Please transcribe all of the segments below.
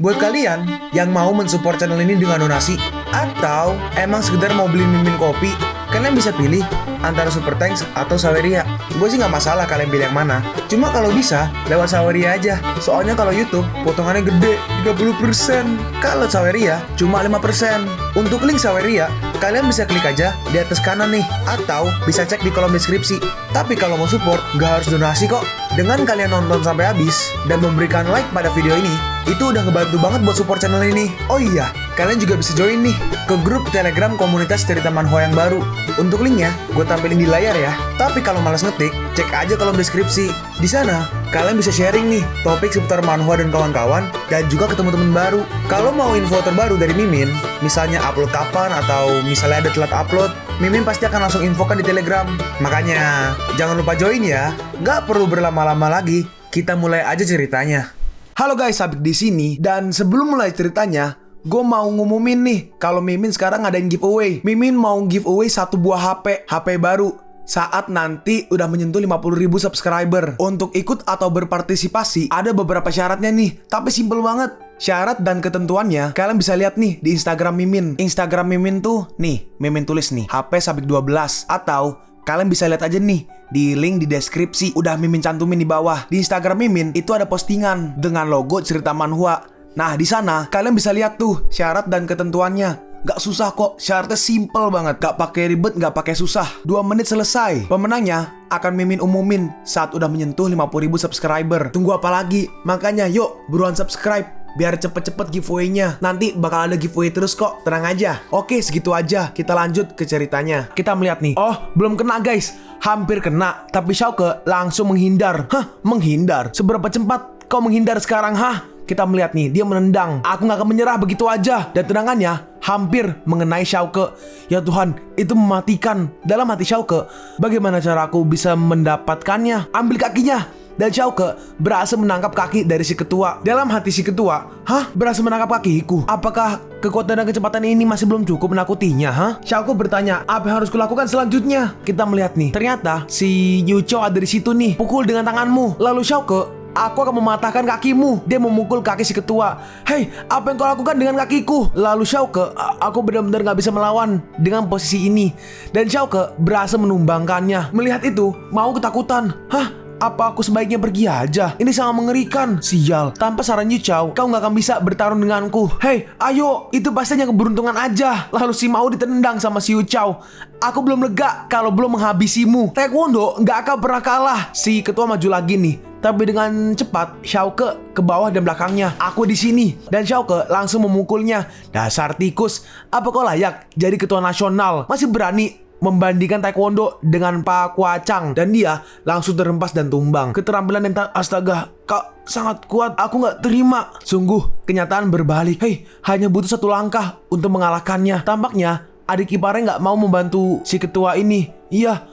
Buat kalian yang mau mensupport channel ini dengan donasi, atau emang sekedar mau beli mimin kopi, kalian bisa pilih antara Super Thanks atau Saweria. Gue sih nggak masalah kalian pilih yang mana. Cuma kalau bisa, lewat Saweria aja. Soalnya kalau YouTube, potongannya gede, 30%. Kalau Saweria, cuma 5%. Untuk link Saweria, kalian bisa klik aja di atas kanan nih. Atau bisa cek di kolom deskripsi. Tapi kalau mau support, nggak harus donasi kok. Dengan kalian nonton sampai habis, dan memberikan like pada video ini, itu udah ngebantu banget buat support channel ini. Oh iya, kalian juga bisa join nih ke grup Telegram komunitas cerita manhwa yang baru. Untuk linknya, gue tampilin di layar ya. Tapi kalau malas ngetik, cek aja kolom deskripsi. Di sana, kalian bisa sharing nih topik seputar manhwa dan kawan-kawan, dan juga ketemu teman baru. Kalau mau info terbaru dari Mimin, misalnya upload kapan atau misalnya ada telat upload, Mimin pasti akan langsung infokan di Telegram. Makanya, jangan lupa join ya. Nggak perlu berlama-lama lagi, kita mulai aja ceritanya. Halo guys, Sabik di sini, dan sebelum mulai ceritanya, gue mau ngumumin nih kalau Mimin sekarang ngadain giveaway. Mimin mau giveaway satu buah HP baru saat nanti udah menyentuh 50.000 subscriber. Untuk ikut atau berpartisipasi ada beberapa syaratnya nih, tapi simple banget. Syarat dan ketentuannya kalian bisa lihat nih di Instagram Mimin. Instagram Mimin tuh nih, Mimin tulis nih HP Sabik 12, atau kalian bisa lihat aja nih di link di deskripsi, udah Mimin cantumin di bawah. Di Instagram Mimin itu ada postingan dengan logo cerita manhwa. Nah, di sana kalian bisa lihat tuh syarat dan ketentuannya. Gak susah kok, syaratnya simple banget. Gak pakai ribet, gak pakai susah. 2 menit selesai. Pemenangnya akan Mimin umumin saat udah menyentuh 50.000 subscriber. Tunggu apa lagi? Makanya yuk, buruan subscribe biar cepet-cepet giveaway-nya. Nanti bakal ada giveaway terus kok, tenang aja. Oke, segitu aja. Kita lanjut ke ceritanya. Kita melihat nih. Oh, belum kena guys. Hampir kena, tapi Xiaoke langsung menghindar. Hah? Menghindar? Seberapa cepat kau menghindar sekarang, hah? Kita melihat nih, dia menendang. Aku gak akan menyerah begitu aja. Dan tendangannya hampir mengenai Xiaoke. Ya Tuhan, itu mematikan. Dalam hati Xiaoke, bagaimana cara aku bisa mendapatkannya? Ambil kakinya. Dan Xiaoke berhasil menangkap kaki dari si ketua. Dalam hati si ketua, hah? Berhasil menangkap kakiku? Apakah kekuatan dan kecepatan ini masih belum cukup menakutinya, hah? Xiaoke bertanya, apa yang harus kulakukan selanjutnya? Kita melihat nih, ternyata si Yu Chou ada di situ nih. Pukul dengan tanganmu. Lalu Xiaoke, aku akan mematahkan kakimu. Dia memukul kaki si ketua. Hei, apa yang kau lakukan dengan kakiku? Lalu Xiaoke, aku benar-benar gak bisa melawan dengan posisi ini. Dan Xiaoke berhasil menumbangkannya. Melihat itu, mau ketakutan. Hah? Apa aku sebaiknya pergi aja? Ini sangat mengerikan. Sial, tanpa saran Yu Chou, kau gak akan bisa bertarung denganku. Hei, ayo, itu pastinya keberuntungan aja. Lalu si Mao ditendang sama si Yu Chou. Aku belum lega kalau belum menghabisimu. Taekwondo gak akan pernah kalah. Si ketua maju lagi nih. Tapi dengan cepat, Xiaoke ke bawah dan belakangnya. Aku di sini. Dan Xiaoke langsung memukulnya. Dasar tikus, apa kau layak jadi ketua nasional? Masih berani membandingkan taekwondo dengan Pak Kuacang? Dan dia langsung terhempas dan tumbang. Keterampilan yang astaga, kau sangat kuat, aku gak terima. Sungguh, kenyataan berbalik. Hei, hanya butuh satu langkah untuk mengalahkannya. Tampaknya adik iparnya gak mau membantu si ketua ini. Iya,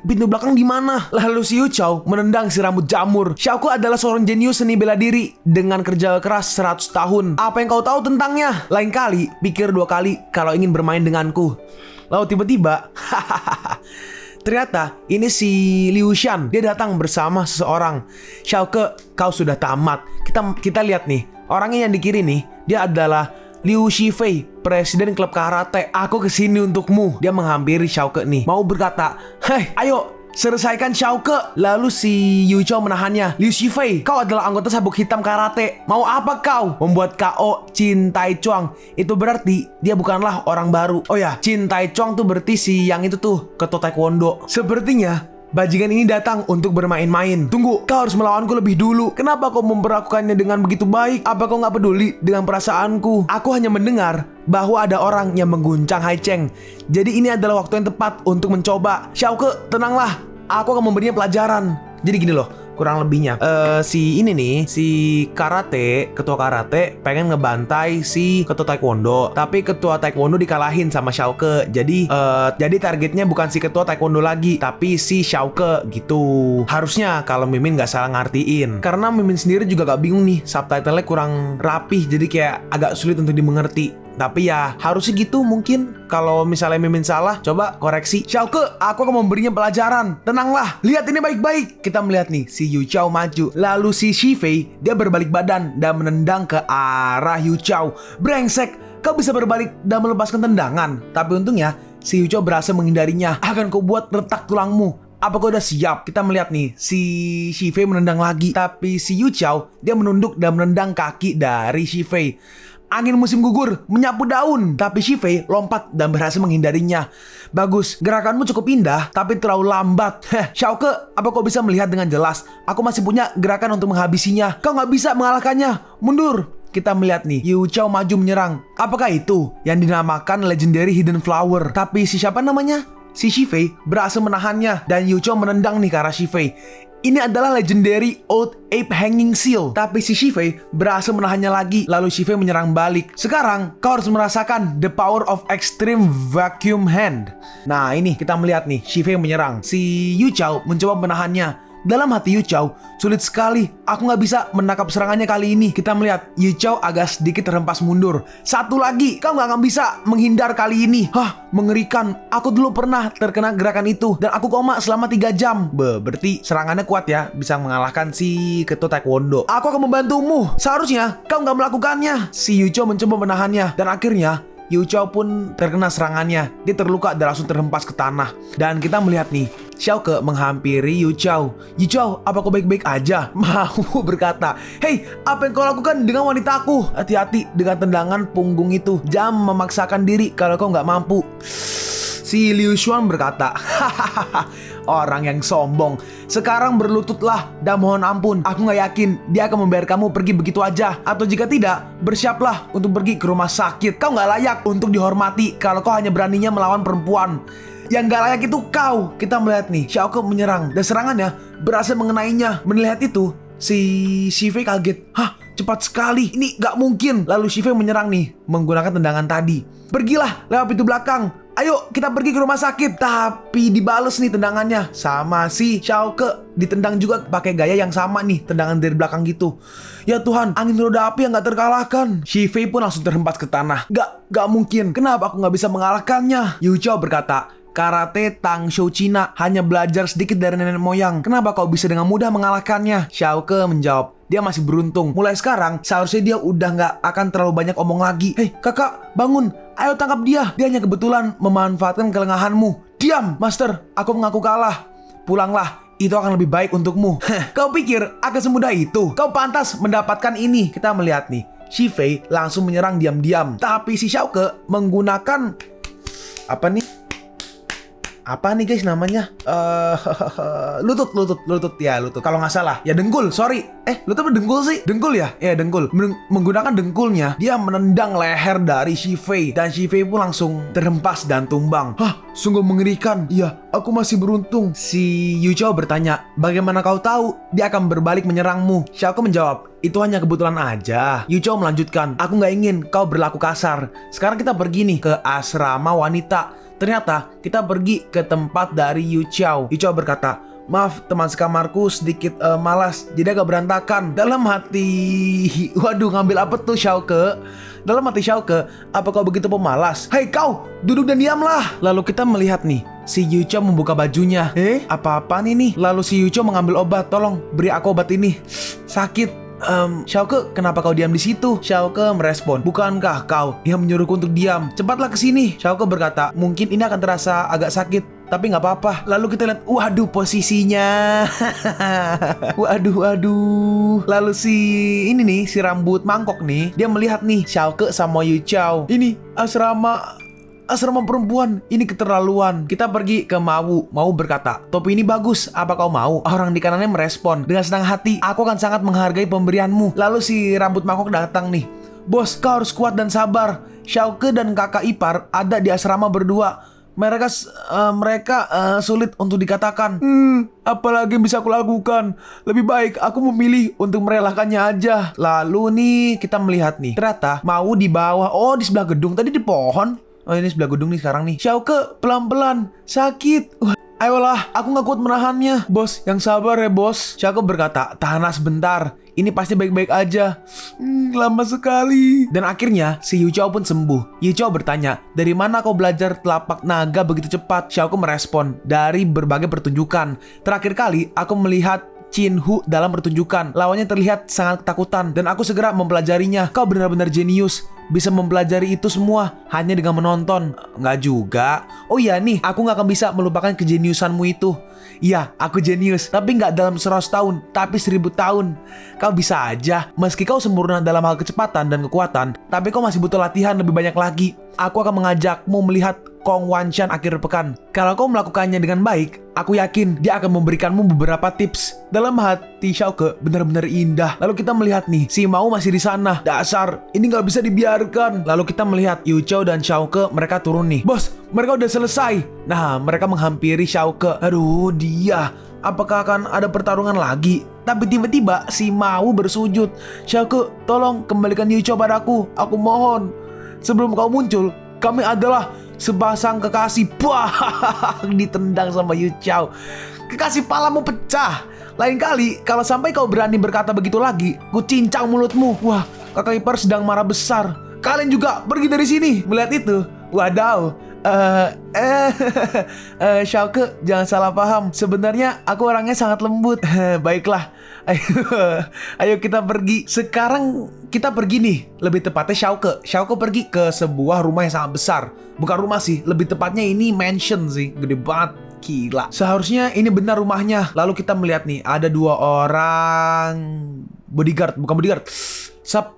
pintu belakang di mana? Lalu si Yu Chou menendang si rambut jamur. Xiaoke adalah seorang jenius seni bela diri dengan kerja keras 100 tahun. Apa yang kau tahu tentangnya? Lain kali, pikir 2 kali kalau ingin bermain denganku. Lalu tiba-tiba, ternyata ini si Liu Shan. Dia datang bersama seseorang. Xiaoke, kau sudah tamat. Kita lihat nih, orangnya yang di kiri nih, dia adalah Liu Shifei, presiden klub karate. Aku kesini untukmu. Dia menghampiri Xiaoke nih, mau berkata, hei, ayo selesaikan Xiaoke. Lalu si Yu Chou menahannya. Liu Shifei, kau adalah anggota sabuk hitam karate. Mau apa kau? Membuat KO Chin Tai Chuang. Itu berarti dia bukanlah orang baru. Oh ya, Chin Tai Chuang tuh berarti si yang itu tuh, ketua taekwondo. Sepertinya bajingan ini datang untuk bermain-main. Tunggu, kau harus melawanku lebih dulu. Kenapa kau memperlakukannya dengan begitu baik? Apa kau gak peduli dengan perasaanku? Aku hanya mendengar bahwa ada orang yang mengguncang Hai Cheng. Jadi ini adalah waktu yang tepat untuk mencoba. Xiaoke, tenanglah. Aku akan memberinya pelajaran. Jadi gini loh, kurang lebihnya. Si ini nih, si ketua karate pengen ngebantai si ketua taekwondo. Tapi ketua taekwondo dikalahin sama Xiaoke. Jadi targetnya bukan si ketua taekwondo lagi, tapi si Xiaoke gitu. Harusnya kalau Mimin gak salah ngartiin. Karena Mimin sendiri juga gak bingung nih, subtitlenya kurang rapih, jadi kayak agak sulit untuk dimengerti. Tapi ya harusnya gitu mungkin. Kalau misalnya Mimin salah, coba koreksi. Xiaoke, aku akan memberinya pelajaran. Tenanglah, lihat ini baik-baik. Kita melihat nih, si Yu Chao maju. Lalu si Shifei, dia berbalik badan dan menendang ke arah Yu Chao. Brengsek, kau bisa berbalik dan melepaskan tendangan. Tapi untungnya, si Yu Chao berhasil menghindarinya. Akan kau buat retak tulangmu. Apa kau udah siap? Kita melihat nih, si Shifei menendang lagi. Tapi si Yu Chao, dia menunduk dan menendang kaki dari Shifei. Angin musim gugur menyapu daun. Tapi Shifei lompat dan berhasil menghindarinya. Bagus, gerakanmu cukup indah, tapi terlalu lambat. Xiaoke, apa kau bisa melihat dengan jelas? Aku masih punya gerakan untuk menghabisinya. Kau nggak bisa mengalahkannya. Mundur. Kita melihat nih, Yu Chao maju menyerang. Apakah itu yang dinamakan Legendary Hidden Flower? Tapi si siapa namanya? Si Shifei berhasil menahannya dan Yu Chao menendang nih ke arah Shifei. Ini adalah Legendary Old Ape Hanging Seal. Tapi si Shifei berhasil menahannya lagi. Lalu Shifei menyerang balik. Sekarang kau harus merasakan the power of extreme vacuum hand. Nah ini kita melihat nih, Shifei menyerang. Si Yu Chao mencoba menahannya. Dalam hati Yu Chao, sulit sekali. Aku nggak bisa menangkap serangannya kali ini. Kita melihat Yu Chao agak sedikit terhempas mundur. Satu lagi, kau nggak akan bisa menghindar kali ini. Hah, mengerikan. Aku dulu pernah terkena gerakan itu dan aku koma selama 3 jam. Berarti serangannya kuat ya, bisa mengalahkan si ketua taekwondo. Aku akan membantumu. Seharusnya kau nggak melakukannya. Si Yu Chao mencoba menahannya dan akhirnya Yu Chao pun terkena serangannya. Dia terluka dan langsung terhempas ke tanah. Dan kita melihat nih, Xiaoke menghampiri Yu Chao. Yu Chao, apa kau baik-baik aja? Mau berkata, hei, apa yang kau lakukan dengan wanitaku? Hati-hati dengan tendangan punggung itu. Jangan memaksakan diri kalau kau nggak mampu. Si Liu Xuan berkata, hahaha, orang yang sombong. Sekarang berlututlah dan mohon ampun. Aku nggak yakin dia akan membiarkan kamu pergi begitu aja. Atau jika tidak, bersiaplah untuk pergi ke rumah sakit. Kau nggak layak untuk dihormati kalau kau hanya beraninya melawan perempuan. Yang nggak layak itu kau. Kita melihat nih, Xiaoke menyerang dan serangannya berhasil mengenainya. Melihat itu, si Shifei kaget. Hah, cepat sekali. Ini nggak mungkin. Lalu Shifei menyerang nih menggunakan tendangan tadi. Pergilah lewat pintu belakang. Ayo kita pergi ke rumah sakit. Tapi dibales nih tendangannya sama si Xiaoke. Ditendang juga pakai gaya yang sama nih, tendangan dari belakang gitu. Ya Tuhan, angin roda api yang gak terkalahkan. Shifei pun langsung terhempas ke tanah. Gak mungkin. Kenapa aku gak bisa mengalahkannya? Yu Chao berkata, karate Tang Shou Cina, hanya belajar sedikit dari nenek moyang. Kenapa kau bisa dengan mudah mengalahkannya? Xiaoke menjawab, dia masih beruntung. Mulai sekarang, seharusnya dia udah gak akan terlalu banyak omong lagi. Hei kakak, bangun. Ayo tangkap dia. Dia hanya kebetulan memanfaatkan kelengahanmu. Diam, Master. Aku mengaku kalah. Pulanglah. Itu akan lebih baik untukmu. Kau pikir akan semudah itu? Kau pantas mendapatkan ini. Kita melihat nih, Shifei langsung menyerang diam-diam. Tapi si Xiaoke menggunakan apa nih guys namanya? Lutut ya, lutut. Kalau nggak salah, ya dengkul, sorry. Lutut apa dengkul sih? Dengkul ya? Ya dengkul. Menggunakan dengkulnya, dia menendang leher dari Shifei. Dan Shifei pun langsung terhempas dan tumbang. Hah, sungguh mengerikan. Iya, aku masih beruntung. Si Yu Chao bertanya, bagaimana kau tahu dia akan berbalik menyerangmu? Xiaoke menjawab, itu hanya kebetulan aja. Yu Chao melanjutkan, aku nggak ingin kau berlaku kasar. Sekarang kita pergi nih ke asrama wanita. Ternyata kita pergi ke tempat dari Yu Chao. Yu Chao berkata, maaf teman sekamarku sedikit malas, jadi agak berantakan. Dalam hati, waduh ngambil apa tuh Xiaoke? Dalam hati Xiaoke, apa kau begitu pemalas? Hei kau, duduk dan diamlah. Lalu kita melihat nih, si Yu Chao membuka bajunya. Apa-apaan ini? Lalu si Yu Chao mengambil obat. Tolong beri aku obat ini. Sakit. Xiaoke, kenapa kau diam di situ? Xiaoke merespon, bukankah kau yang menyuruhku untuk diam? Cepatlah ke sini. Xiaoke berkata, mungkin ini akan terasa agak sakit, tapi nggak apa-apa. Lalu kita lihat, waduh posisinya. waduh. Lalu ini nih, si rambut mangkok nih, dia melihat nih Xiaoke sama Yu Chao. Ini asrama perempuan, ini keterlaluan. Kita pergi ke Mau. Mau berkata, topi ini bagus, apa kau mau? Orang di kanannya merespon, dengan senang hati, aku akan sangat menghargai pemberianmu. Lalu si rambut mangkok datang nih. Bos, kau harus kuat dan sabar. Xiaoke dan kakak ipar ada di asrama berdua. Mereka sulit untuk dikatakan. Apalagi yang bisa aku lakukan? Lebih baik aku memilih untuk merelakannya aja. Lalu nih, kita melihat nih, ternyata Mau di bawah. Oh, di sebelah gedung, tadi di pohon. Oh ini sebelah gedung nih sekarang nih. Xiaoke, pelan-pelan, sakit. Ayolah, aku gak kuat menahannya. Bos, yang sabar ya bos. Xiaoke berkata, tahanlah sebentar. ini pasti baik-baik aja. Lama sekali. Dan akhirnya si Yu Chao pun sembuh. Yu Chao bertanya, dari mana kau belajar telapak naga begitu cepat? Xiaoko merespon, dari berbagai pertunjukan. Terakhir kali aku melihat Chin Hu dalam pertunjukan. Lawannya terlihat sangat ketakutan dan aku segera mempelajarinya. Kau benar-benar jenius, bisa mempelajari itu semua hanya dengan menonton. Nggak juga. Oh iya nih, aku nggak akan bisa melupakan kejeniusanmu itu. Iya, aku jenius, tapi nggak dalam 100 tahun, tapi 1000 tahun. Kau bisa aja, meski kau sempurna dalam hal kecepatan dan kekuatan, tapi kau masih butuh latihan lebih banyak lagi. Aku akan mengajakmu melihat Kong Wanshan akhir pekan. Kalau kau melakukannya dengan baik, aku yakin dia akan memberikanmu beberapa tips. Dalam hati Xiaoko benar-benar indah. Lalu kita melihat nih, si Mao masih di sana. Dasar, ini nggak bisa dibiarkan. Lalu kita melihat Yu Chao dan Xiaoko, mereka turun nih. Bos, mereka udah selesai. Nah, mereka menghampiri Xiaoko. Aduh, dia. Apakah akan ada pertarungan lagi? Tapi tiba-tiba si Mao bersujud. Xiaoko, tolong kembalikan Yu Chao padaku. Aku mohon. Sebelum kau muncul, kami adalah sepasang kekasih. Wah, ditendang sama Yu Chao. Kekasih palamu pecah. Lain kali kalau sampai kau berani berkata begitu lagi, ku cincang mulutmu. Wah, kakak ipar sedang marah besar. Kalian juga pergi dari sini. Melihat itu, wadaw. Xiaoko, jangan salah paham. Sebenarnya aku orangnya sangat lembut. Baiklah, ayo kita pergi. Sekarang kita pergi nih. Lebih tepatnya Xiaoko pergi ke sebuah rumah yang sangat besar. Bukan rumah sih, lebih tepatnya ini mansion sih. Gede banget, gila. Seharusnya ini benar rumahnya. Lalu kita melihat nih, ada 2 orang bodyguard, bukan bodyguard,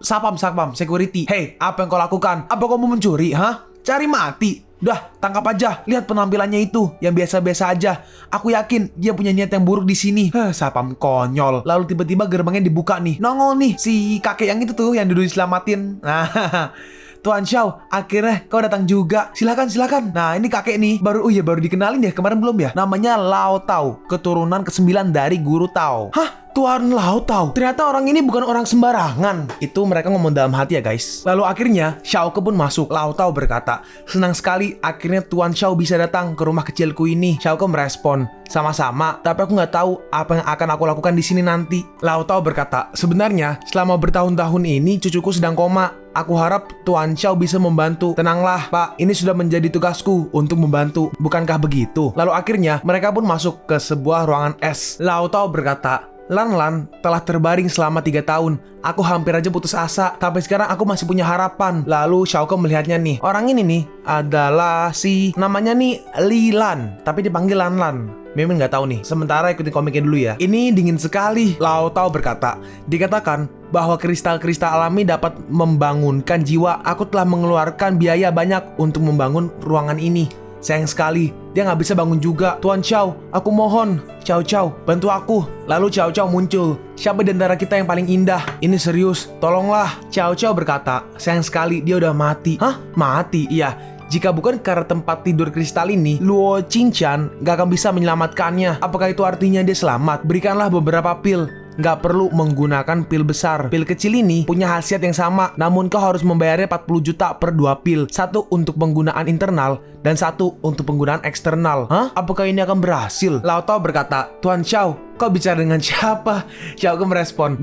sapam, security. Hey, apa yang kau lakukan? Apa kau mau mencuri, hah? Cari mati. Udah, tangkap aja. Lihat penampilannya itu, yang biasa-biasa aja. Aku yakin dia punya niat yang buruk di sini. Sapam konyol. Lalu tiba-tiba gerbangnya dibuka nih. Nongol nih si kakek yang itu tuh, yang dulu diselamatin. Nah, Tuan Xiao, akhirnya kau datang juga. Silakan. Nah, ini kakek nih. Baru dikenalin ya, kemarin belum ya? Namanya Lao Tao, keturunan ke-9 dari Guru Tao. Hah? Tuan Lao Tao? Ternyata orang ini bukan orang sembarangan. Itu mereka ngomong dalam hati ya guys. Lalu akhirnya Xiaoko pun masuk. Lao Tao berkata, senang sekali akhirnya Tuan Xiao bisa datang ke rumah kecilku ini. Xiaoko merespon, sama-sama, tapi aku nggak tahu apa yang akan aku lakukan di sini nanti. Lao Tao berkata, sebenarnya selama bertahun-tahun ini cucuku sedang koma. Aku harap Tuan Xiao bisa membantu. Tenanglah, Pak. Ini sudah menjadi tugasku untuk membantu. Bukankah begitu? Lalu akhirnya mereka pun masuk ke sebuah ruangan es. Lao Tao berkata, Lan telah terbaring selama 3 tahun. Aku hampir aja putus asa, tapi sekarang aku masih punya harapan. Lalu Xiaoko melihatnya nih. Orang ini nih adalah namanya nih Lilan, tapi dipanggil Lan. Mimin nggak tahu nih. Sementara ikutin komiknya dulu ya. Ini dingin sekali. Lao Tao berkata, dikatakan bahwa kristal-kristal alami dapat membangunkan jiwa. Aku telah mengeluarkan biaya banyak untuk membangun ruangan ini. Sayang sekali, dia nggak bisa bangun juga. Tuan Xiao, aku mohon. Xiao, bantu aku. Lalu Xiao muncul. Siapa di antara kita yang paling indah? Ini serius, tolonglah. Xiao berkata, sayang sekali dia udah mati. Hah? Mati? Iya. Jika bukan karena tempat tidur kristal ini, Luo Qingshan gak akan bisa menyelamatkannya. Apakah itu artinya dia selamat? Berikanlah beberapa pil. Nggak perlu menggunakan pil besar. Pil kecil ini punya khasiat yang sama, namun kau harus membayarnya 40 juta per 2 pil. 1 untuk penggunaan internal dan 1 untuk penggunaan eksternal. Hah? Apakah ini akan berhasil? Lao Tao berkata, Tuan Xiao, kau bicara dengan siapa? Xiao merespon,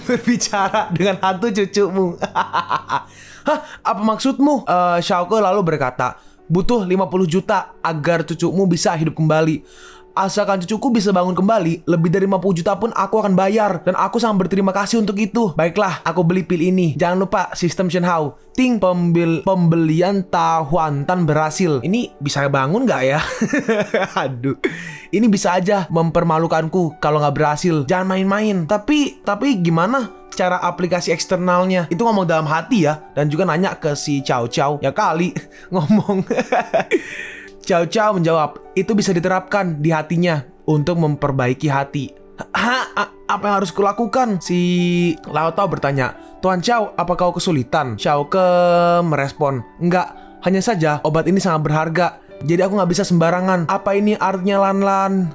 berbicara dengan hantu cucumu. Hah? Apa maksudmu? Xiao lalu berkata, butuh 50 juta agar cucumu bisa hidup kembali. Asalkan cucuku bisa bangun kembali, lebih dari 50 juta pun aku akan bayar. Dan aku sangat berterima kasih untuk itu. Baiklah, aku beli pil ini. Jangan lupa sistem Shenhao. Ting, pembelian Tahuantan berhasil. Ini bisa bangun nggak ya? Aduh, ini bisa aja mempermalukanku kalau nggak berhasil. Jangan main-main. Tapi gimana cara aplikasi eksternalnya? Itu ngomong dalam hati ya. Dan juga nanya ke si Xiao. Ya kali ngomong. Xiao menjawab, itu bisa diterapkan di hatinya untuk memperbaiki hati. Apa yang harus kulakukan? Si Lao Tao bertanya, Tuan Xiao, apa kau kesulitan? Xiao merespon, enggak, hanya saja obat ini sangat berharga. Jadi aku nggak bisa sembarangan. Apa ini artinya Lan,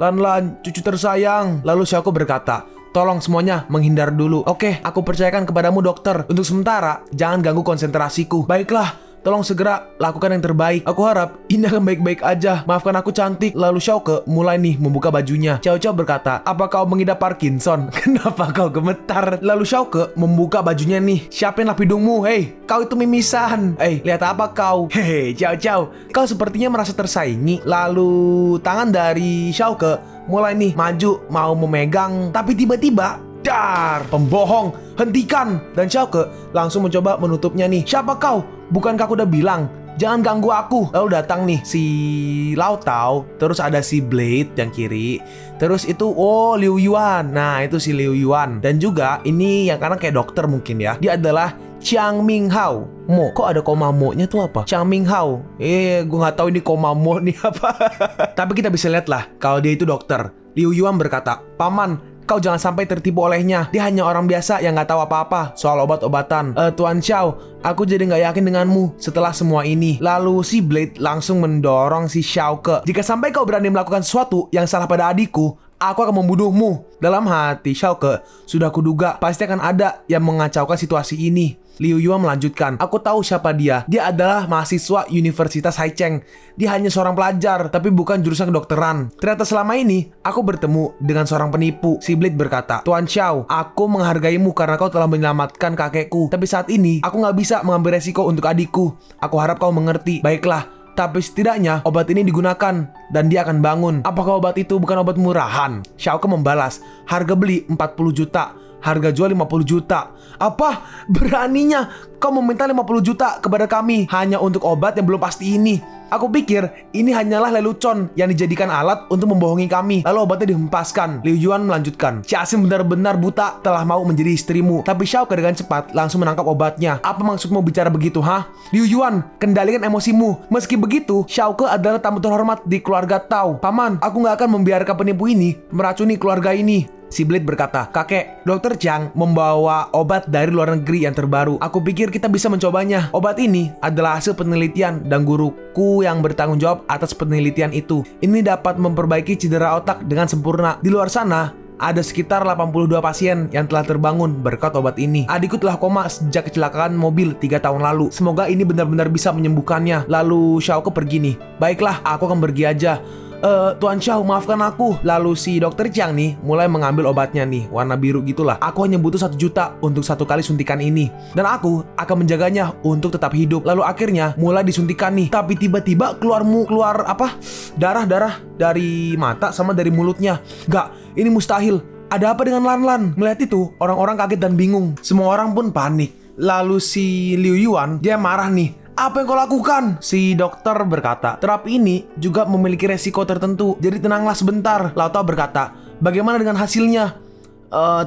cucu tersayang? Lalu Xiao berkata, tolong semuanya menghindar dulu. Oke, aku percayakan kepadamu dokter. Untuk sementara, jangan ganggu konsentrasiku. Baiklah, tolong segera lakukan yang terbaik. Aku harap ini akan baik-baik aja. Maafkan aku cantik. Lalu Xiaoke mulai nih membuka bajunya. Cao Cao berkata, apa kau mengidap Parkinson? Kenapa kau gemetar? Lalu Xiaoke membuka bajunya nih. Siapinlah hidungmu. Hei, kau itu mimisan. Lihat apa kau? Hehe, Cao Cao, kau sepertinya merasa tersaingi. Lalu tangan dari Xiaoke mulai nih maju mau memegang, tapi tiba-tiba dar, pembohong, hentikan. Dan Xiaoke langsung mencoba menutupnya nih. Siapa kau? Bukankah aku udah bilang jangan ganggu aku? Lalu datang nih si Lao Tao, terus ada si Blade yang kiri, terus itu Liu Yuan. Nah itu si Liu Yuan. Dan juga ini yang karena kayak dokter mungkin ya, dia adalah Chiang Ming Hao. Mo, kok ada koma mo-nya tuh apa? Chiang Ming Hao. Gue nggak tahu ini koma mo nih apa. Tapi kita bisa lihat lah kalau dia itu dokter. Liu Yuan berkata, paman, kau jangan sampai tertipu olehnya. Dia hanya orang biasa yang nggak tahu apa-apa soal obat-obatan. Tuan Xiao, aku jadi nggak yakin denganmu setelah semua ini. Lalu si Blade langsung mendorong si Xiaoke. Jika sampai kau berani melakukan sesuatu yang salah pada adikku, aku akan membunuhmu. Dalam hati Xiaoke, sudah kuduga pasti akan ada yang mengacaukan situasi ini. Liu Yuan melanjutkan, aku tahu siapa dia. Dia adalah mahasiswa Universitas Haicheng. Dia hanya seorang pelajar, tapi bukan jurusan kedokteran. Ternyata selama ini, aku bertemu dengan seorang penipu. Si Blade berkata, Tuan Xiao, aku menghargaimu karena kau telah menyelamatkan kakekku. Tapi saat ini, aku nggak bisa mengambil resiko untuk adikku. Aku harap kau mengerti. Baiklah, tapi setidaknya obat ini digunakan dan dia akan bangun. Apakah obat itu bukan obat murahan? Xiaoke membalas, harga beli 40 juta. Harga jual 50 juta. Apa? Beraninya kau meminta 50 juta kepada kami hanya untuk obat yang belum pasti ini? Aku pikir ini hanyalah lelucon yang dijadikan alat untuk membohongi kami. Lalu obatnya dihempaskan. Liu Yuan melanjutkan, si Asim benar-benar buta telah mau menjadi istrimu. Tapi Xiaoke dengan cepat langsung menangkap obatnya. Apa maksudmu bicara begitu, ha? Liu Yuan, kendalikan emosimu. Meski begitu, Xiaoke adalah tamu terhormat di keluarga Tao. Paman, aku nggak akan membiarkan penipu ini meracuni keluarga ini. Si Blade berkata, kakek, Dr. Chiang membawa obat dari luar negeri yang terbaru. Aku pikir kita bisa mencobanya. Obat ini adalah hasil penelitian dan guruku yang bertanggung jawab atas penelitian itu. Ini dapat memperbaiki cedera otak dengan sempurna. Di luar sana, ada sekitar 82 pasien yang telah terbangun berkat obat ini. Adikku telah koma sejak kecelakaan mobil 3 tahun lalu. Semoga ini benar-benar bisa menyembuhkannya. Lalu Xiaoke pergi nih. Baiklah, aku akan pergi aja. Tuan Xiao, maafkan aku. Lalu si Dr. Chiang nih mulai mengambil obatnya nih, warna biru gitulah. Aku hanya butuh 1 juta untuk 1 kali suntikan ini, dan aku akan menjaganya untuk tetap hidup. Lalu akhirnya mulai disuntikan nih. Tapi tiba-tiba keluar apa? Darah dari mata sama dari mulutnya. Gak, ini mustahil. Ada apa dengan Lan Lan? Melihat itu, orang-orang kaget dan bingung. Semua orang pun panik. Lalu si Liu Yuan, dia marah nih. Apa yang kau lakukan? Si dokter berkata, terapi ini juga memiliki resiko tertentu, jadi tenanglah sebentar. Lao Tao berkata, bagaimana dengan hasilnya?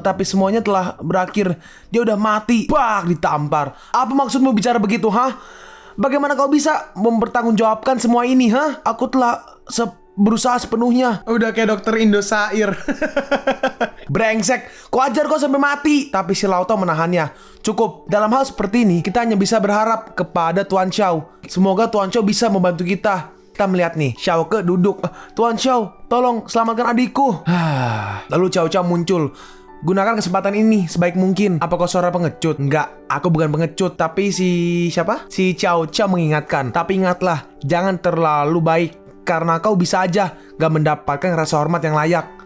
Tapi semuanya telah berakhir. Dia udah mati. Bak, ditampar. Apa maksudmu bicara begitu, ha? Bagaimana kau bisa mempertanggungjawabkan semua ini, ha? Aku telah berusaha sepenuhnya. Udah kayak dokter Indosiar. Brengsek, kau ajar kau sampai mati. Tapi si Lao Tao menahannya. Cukup, dalam hal seperti ini kita hanya bisa berharap kepada Tuan Xiao. Semoga Tuan Xiao bisa membantu kita. Kita melihat nih, Xiaoke duduk. Tuan Xiao, tolong selamatkan adikku. Lalu Cao Cao muncul. Gunakan kesempatan ini sebaik mungkin. Apa kau suara pengecut? Enggak, aku bukan pengecut. Tapi siapa? Si Cao Cao mengingatkan. Tapi ingatlah, jangan terlalu baik, karena kau bisa aja gak mendapatkan rasa hormat yang layak.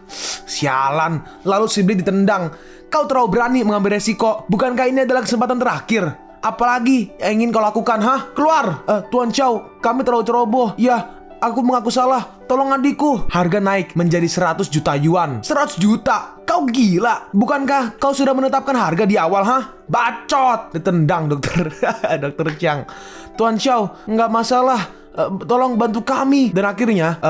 Sialan. Lalu si Blade ditendang. Kau terlalu berani mengambil resiko. Bukankah ini adalah kesempatan terakhir? Apalagi yang ingin kau lakukan, ha? Keluar. Tuan Xiao, kami terlalu ceroboh. Ya, aku mengaku salah. Tolong adikku. Harga naik menjadi 100 juta yuan. 100 juta? Kau gila. Bukankah kau sudah menetapkan harga di awal, ha? Bacot. Ditendang dokter. Dokter Chiang. Tuan Xiao, nggak masalah. Tolong bantu kami. Dan akhirnya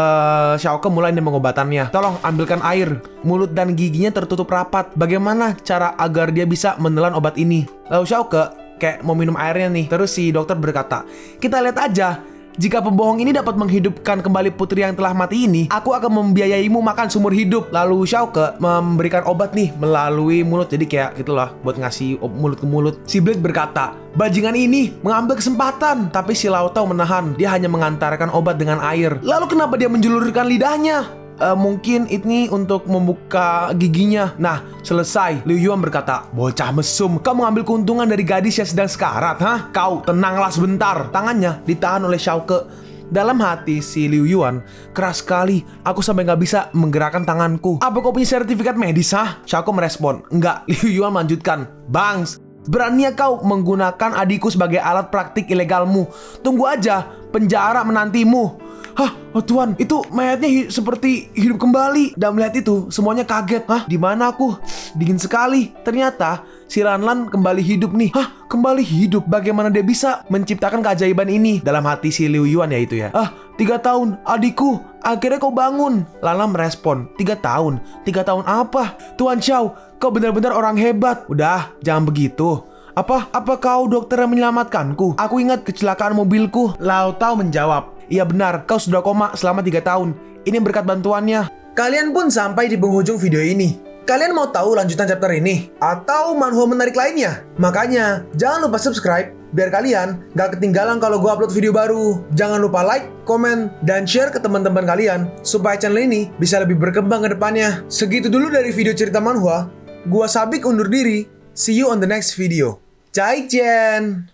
Xiaoke mulai pengobatannya. Tolong ambilkan air. Mulut dan giginya tertutup rapat. Bagaimana cara agar dia bisa menelan obat ini? Lalu Xiaoke kayak mau minum airnya nih. Terus si dokter berkata, kita lihat aja. Jika pembohong ini dapat menghidupkan kembali putri yang telah mati ini, aku akan membiayaimu makan seumur hidup. Lalu Xiaoke memberikan obat nih melalui mulut. Jadi kayak gitulah, buat ngasih mulut ke mulut. Si Blade berkata, bajingan ini mengambil kesempatan. Tapi si Lao Tao menahan. Dia hanya mengantarkan obat dengan air. Lalu kenapa dia menjulurkan lidahnya? Mungkin ini untuk membuka giginya. Nah, selesai. Liu Yuan berkata, bocah mesum, kau mengambil keuntungan dari gadis yang sedang sekarat, hah? Kau tenanglah sebentar. Tangannya ditahan oleh Xiaoke. Dalam hati si Liu Yuan, keras sekali. Aku sampai nggak bisa menggerakkan tanganku. Apa kau punya sertifikat medis, hah? Xiaoke merespon, enggak. Liu Yuan melanjutkan, Bangs, beraninya kau menggunakan adikku sebagai alat praktik ilegalmu. Tunggu aja, penjara menantimu. Hah, oh Tuhan, itu mayatnya seperti hidup kembali. Dan melihat itu, semuanya kaget. Hah, di mana aku? Dingin sekali. Ternyata si Lanlan kembali hidup nih. Hah, kembali hidup? Bagaimana dia bisa menciptakan keajaiban ini? Dalam hati si Liu Yuan ya itu ya. 3 tahun, adikku, akhirnya kau bangun. Lanlan merespon, 3 tahun? 3 tahun apa? Tuan Xiao, kau benar-benar orang hebat. Udah, jangan begitu. Apa kau dokter yang menyelamatkanku? Aku ingat kecelakaan mobilku. Lao Tao menjawab, iya benar, kau sudah koma selama 3 tahun. Ini berkat bantuannya. Kalian pun sampai di penghujung video ini. Kalian mau tahu lanjutan chapter ini? Atau manhwa menarik lainnya? Makanya, jangan lupa subscribe biar kalian gak ketinggalan kalau gue upload video baru. Jangan lupa like, komen, dan share ke teman-teman kalian supaya channel ini bisa lebih berkembang ke depannya. Segitu dulu dari video cerita manhwa. Gua Sabik undur diri. See you on the next video. 再见